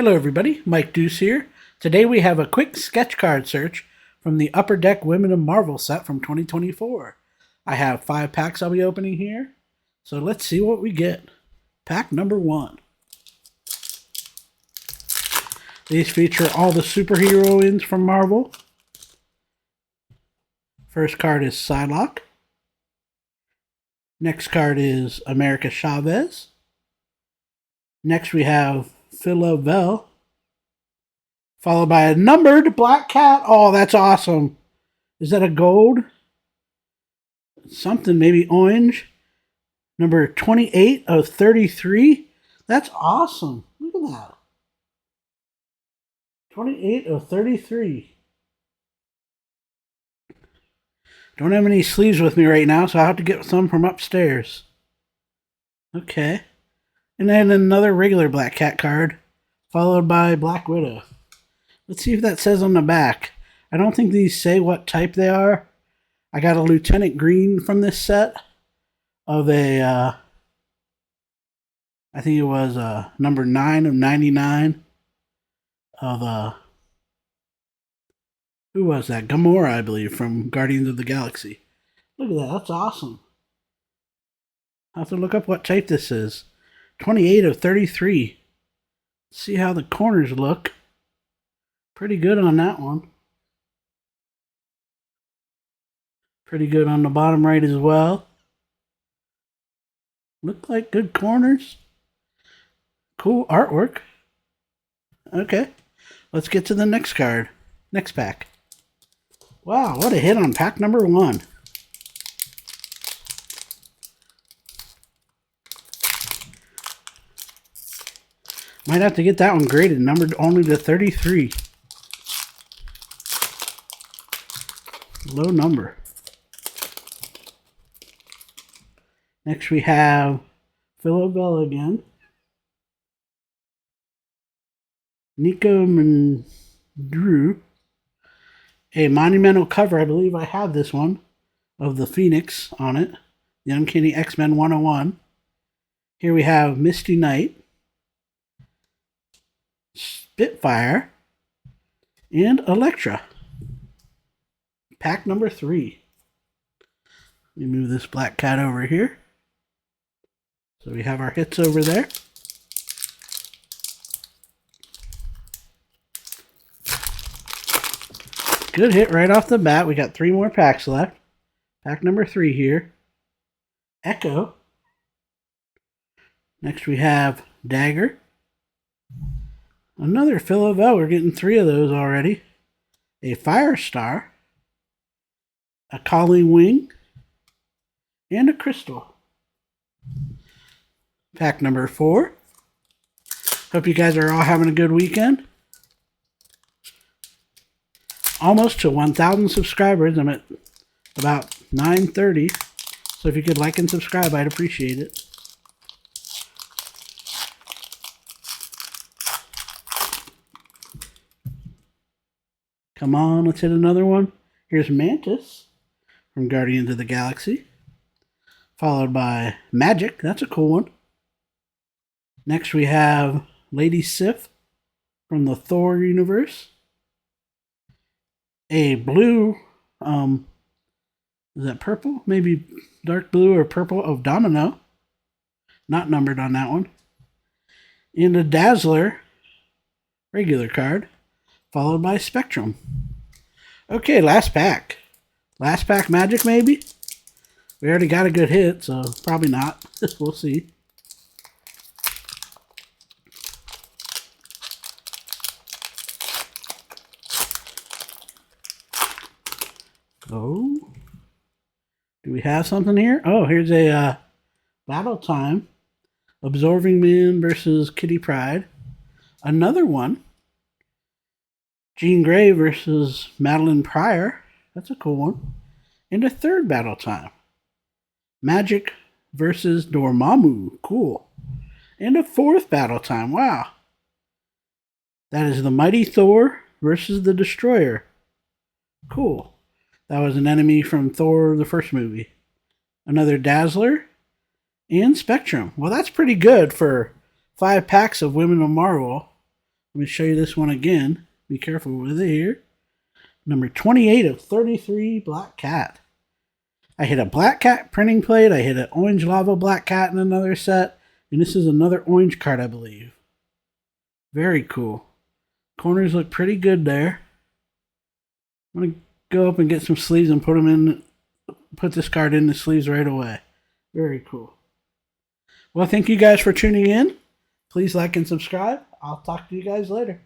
Hello everybody, Mike Deuce here. Today we have a quick sketch card search from the Upper Deck Women of Marvel set from 2024. I have 5 packs I'll be opening here, so let's see what we get. Pack number 1. These feature all the superheroines from Marvel. First card is Psylocke. Next card is America Chavez. Next we have Phyla-Vell, followed by a numbered Black Cat. Oh, that's awesome. Is that a gold? Something, maybe orange. Number 28 of 33. That's awesome. Look at that. 28 of 33. Don't have any sleeves with me right now, so I'll have to get some from upstairs. Okay. And then another regular Black Cat card, followed by Black Widow. Let's see if that says on the back. I don't think these say what type they are. I got a Lieutenant Green from this set of a, I think it was number 9 of 99 of, who was that? Gamora, I believe, from Guardians of the Galaxy. Look at that. That's awesome. I'll have to look up what type this is. 28 of 33. See how the corners look. Pretty good on that one. Pretty good on the bottom right as well. Look like good corners. Cool artwork. Okay. Let's get to the next card. Next pack. Wow, what a hit on pack number 1. Might have to get that one graded, numbered only to 33. Low number. Next we have Phyla-Vell again. Nico Mandrew. A monumental cover, I believe I have this one, of the Phoenix on it. The Uncanny X-Men 101. Here we have Misty Knight, Spitfire, and Elektra. Pack number 3. Let me move this Black Cat over here. So we have our hits over there. Good hit right off the bat. We got 3 more packs left. Pack number 3 here. Echo. Next we have Dagger. Another Phyla-Vell. We're getting 3 of those already. A Firestar. A Colleen Wing. And a Crystal. Pack number 4. Hope you guys are all having a good weekend. Almost to 1,000 subscribers. I'm at about 930. So if you could like and subscribe, I'd appreciate it. Come on, let's hit another one. Here's Mantis from Guardians of the Galaxy. Followed by Magic. That's a cool one. Next we have Lady Sif from the Thor universe. A blue, is that purple? Maybe dark blue or purple of Domino. Not numbered on that one. And a Dazzler, regular card, followed by Spectrum. Okay, last pack. Last pack Magic, maybe? We already got a good hit, so probably not. We'll see. Oh, do we have something here? Oh, here's a Battle Time. Absorbing Man versus Kitty Pryde. Another one. Jean Grey versus Madeline Pryor. That's a cool one. And a third Battle Time. Magic versus Dormammu. Cool. And a 4th Battle Time. Wow. That is the Mighty Thor versus the Destroyer. Cool. That was an enemy from Thor, the first movie. Another Dazzler. And Spectrum. Well, that's pretty good for 5 packs of Women of Marvel. Let me show you this one again. Be careful with it here. Number 28 of 33, Black Cat. I hit a Black Cat printing plate. I hit an Orange Lava Black Cat in another set. And this is another orange card, I believe. Very cool. Corners look pretty good there. I'm going to go up and get some sleeves and put this card in the sleeves right away. Very cool. Well, thank you guys for tuning in. Please like and subscribe. I'll talk to you guys later.